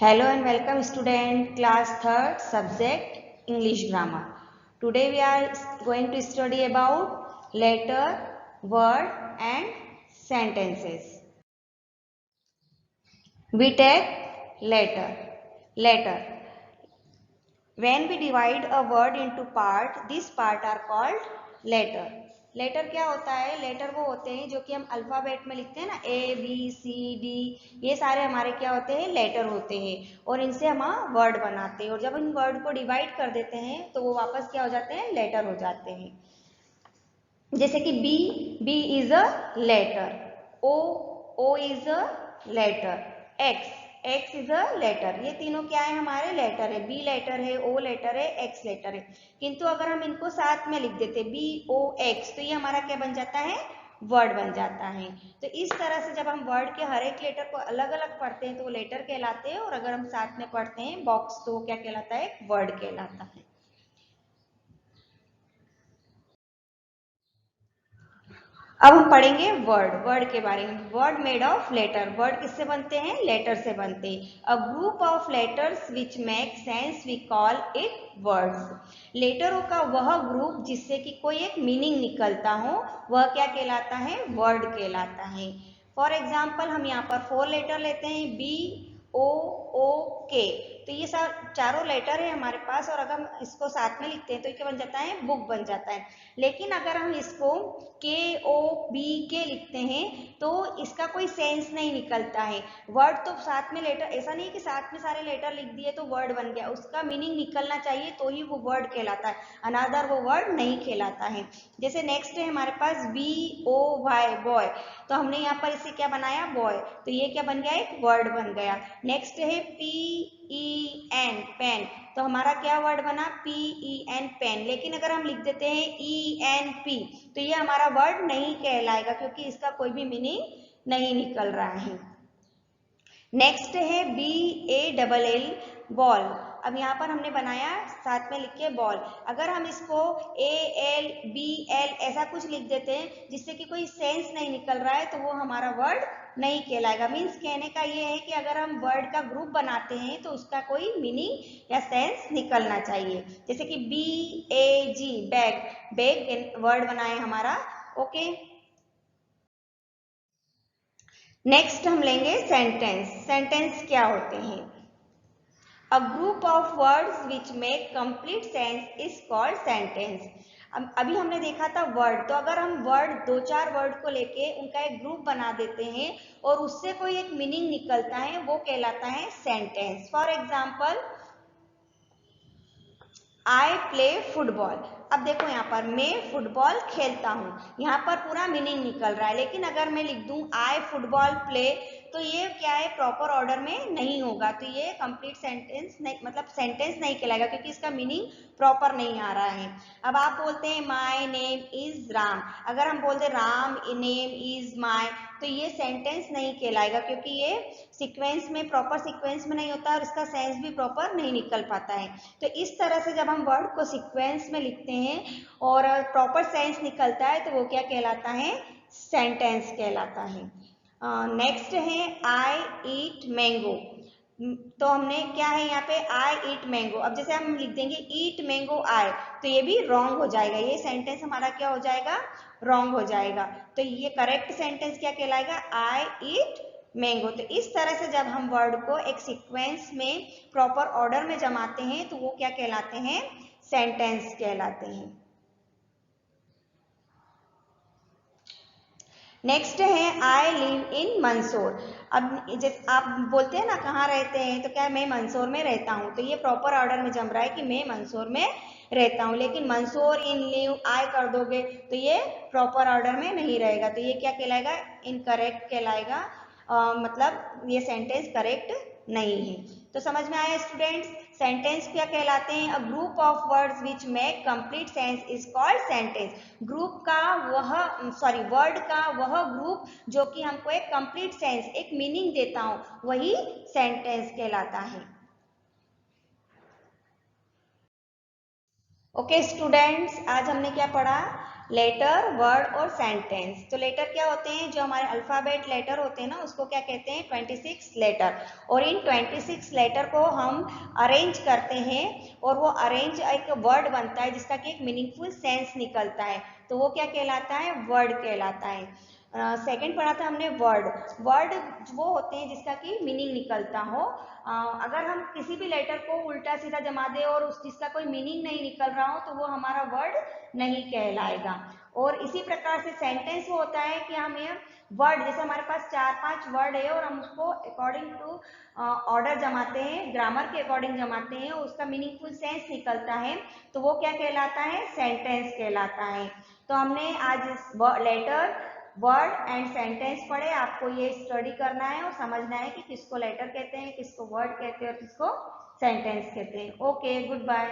Hello and welcome student class 3rd subject English grammar. Today we are going to study about letter, word and sentences. We take letter. Letter. When we divide a word into part, these part are called letter. Letter क्या होता है? Letter वो होते हैं जो कि हम alphabet में लिखते हैं ना, ए बी सी डी, ये सारे हमारे क्या होते हैं? लेटर होते हैं और इनसे हम वर्ड बनाते हैं और जब इन वर्ड को डिवाइड कर देते हैं तो वो वापस क्या हो जाते हैं? लेटर हो जाते हैं। जैसे कि B, B is a letter, O, O is a letter, X, X is a letter, ये तीनों क्या है? हमारे लेटर है। बी लेटर है, ओ लेटर है, एक्स लेटर है। किंतु अगर हम इनको साथ में लिख देते बी ओ एक्स तो ये हमारा क्या बन जाता है? वर्ड बन जाता है। तो इस तरह से जब हम वर्ड के हर एक लेटर को अलग अलग पढ़ते हैं तो वो लेटर कहलाते हैं और अगर हम साथ में पढ़ते हैं बॉक्स तो वो क्या कहलाता है? वर्ड कहलाता है। अब हम पढ़ेंगे वर्ड, वर्ड के बारे में। Word made of letter, word किससे बनते हैं? लेटर से बनते हैं। A group of letters which make sense we call it words. लेटरों का वह ग्रुप जिससे कि कोई एक मीनिंग निकलता हो वह क्या कहलाता है? वर्ड कहलाता है। फॉर एग्जाम्पल हम यहाँ पर 4 लेटर लेते हैं, बी ओ ओ के, तो ये सब चारों लेटर है हमारे पास और अगर हम इसको साथ में लिखते हैं तो क्या बन जाता है? बुक बन जाता है। लेकिन अगर हम इसको के ओ बी के लिखते हैं तो इसका कोई सेंस नहीं निकलता है। वर्ड तो साथ में लेटर, ऐसा नहीं कि साथ में सारे लेटर लिख दिए तो वर्ड बन गया, उसका मीनिंग निकलना चाहिए तो ही वो वर्ड कहलाता है, अनादर वो वर्ड नहीं कहलाता है। जैसे नेक्स्ट है हमारे पास बी ओ वाई, बॉय, तो हमने यहाँ पर इसे क्या बनाया? बॉय, तो ये क्या बन गया? एक वर्ड बन गया। नेक्स्ट है पी ई एन, पेन, तो हमारा क्या वर्ड बना? P E N, pen. लेकिन अगर हम लिख देते हैं ई एन पी तो ये हमारा वर्ड नहीं कहलाएगा क्योंकि इसका कोई भी मीनिंग नहीं निकल रहा है। नेक्स्ट है B A double L, ball, अब यहाँ पर हमने बनाया साथ में लिख के बॉल, अगर हम इसको ए एल बी एल ऐसा कुछ लिख देते हैं जिससे कि कोई सेंस नहीं निकल रहा है तो वो हमारा वर्ड नहीं कहलाएगा। मीन्स कहने का ये है कि अगर हम वर्ड का ग्रुप बनाते हैं तो उसका कोई मीनिंग या सेंस निकलना चाहिए। जैसे कि बी ए जी, बैग, बैग वर्ड बनाए हमारा। ओके, नेक्स्ट हम लेंगे सेंटेंस। सेंटेंस क्या होते हैं? A group of words which make complete sense is called sentence. अभी हमने देखा था वर्ड, तो अगर हम वर्ड, दो चार वर्ड को लेके उनका एक ग्रुप बना देते हैं और उससे कोई एक मीनिंग निकलता है वो कहलाता है sentence. For example I play football, अब देखो यहाँ पर मैं फुटबॉल खेलता हूँ, यहाँ पर पूरा मीनिंग निकल रहा है। लेकिन अगर मैं लिख दूँ आई फुटबॉल प्ले तो ये क्या है? प्रॉपर ऑर्डर में नहीं होगा, तो ये कंप्लीट सेंटेंस नहीं, मतलब सेंटेंस नहीं कहलाएगा क्योंकि इसका मीनिंग प्रॉपर नहीं आ रहा है। अब आप बोलते हैं माई नेम इज राम, अगर हम बोलते राम नेम इज माई तो ये सेंटेंस नहीं कहलाएगा क्योंकि ये सीक्वेंस में, प्रॉपर सीक्वेंस में नहीं होता और इसका सेंस भी प्रॉपर नहीं निकल पाता है। तो इस तरह से जब हम वर्ड को सीक्वेंस में लिखते हैं और प्रॉपर सेंस निकलता है तो वो क्या कहलाता है? सेंटेंस कहलाता है। नेक्स्ट है आई ईट मैंगो, तो हमने क्या है यहाँ पे? आई ईट मैंगो, अब जैसे हम लिख देंगे ईट मैंगो आई तो ये भी रॉन्ग हो जाएगा, ये सेंटेंस हमारा क्या हो जाएगा? रॉन्ग हो जाएगा। तो ये करेक्ट सेंटेंस क्या कहलाएगा? आई ईट मैंगो। तो इस तरह से जब हम वर्ड को एक सीक्वेंस में प्रॉपर ऑर्डर में जमाते हैं तो वो क्या कहलाते हैं? सेंटेंस कहलाते हैं। नेक्स्ट है आई लिव इन मंदसौर, अब जैसे आप बोलते हैं ना कहाँ रहते हैं तो क्या है? मैं मंदसौर में रहता हूँ, तो ये प्रॉपर ऑर्डर में जम रहा है कि मैं मंदसौर में रहता हूँ। लेकिन मंदसौर इन लिव आई कर दोगे तो ये प्रॉपर ऑर्डर में नहीं रहेगा, तो ये क्या कहलाएगा? इनकरेक्ट कहलाएगा। मतलब ये सेंटेंस करेक्ट नहीं है। तो समझ में आया स्टूडेंट्स? सेंटेंस क्या कहलाते हैं? A group of words which make complete sense is called sentence. Group का वह, सॉरी, वर्ड का वह ग्रुप जो कि हमको एक कंप्लीट सेंस, एक मीनिंग देता हो वही सेंटेंस कहलाता है। ओके स्टूडेंट्स, आज हमने क्या पढ़ा? लेटर, वर्ड और सेंटेंस। तो लेटर क्या होते हैं, जो हमारे अल्फाबेट लेटर होते हैं ना, उसको क्या कहते हैं, 26 लेटर। और इन 26 लेटर को हम अरेंज करते हैं और वो अरेंज एक वर्ड बनता है जिसका कि एक मीनिंगफुल सेंस निकलता है, तो वो क्या कहलाता है, वर्ड कहलाता है। सेकंड पढ़ा था हमने वर्ड। वर्ड वो होते हैं जिसका कि मीनिंग निकलता हो। अगर हम किसी भी लेटर को उल्टा सीधा जमा दें और उस जिसका कोई मीनिंग नहीं निकल रहा हो तो वो हमारा वर्ड नहीं कहलाएगा। और इसी प्रकार से सेंटेंस वो होता है कि हमें वर्ड, जैसे हमारे पास 4-5 वर्ड है और हम उसको अकॉर्डिंग टू ऑर्डर जमाते हैं, ग्रामर के अकॉर्डिंग जमाते हैं, उसका मीनिंगफुल सेंस निकलता है, तो वो क्या कहलाता है, सेंटेंस कहलाता है। तो हमने आज लेटर, वर्ड एंड सेंटेंस पढ़े। आपको ये स्टडी करना है और समझना है कि किसको लेटर कहते हैं, किसको वर्ड कहते हैं और किसको सेंटेंस कहते हैं। Okay, good bye.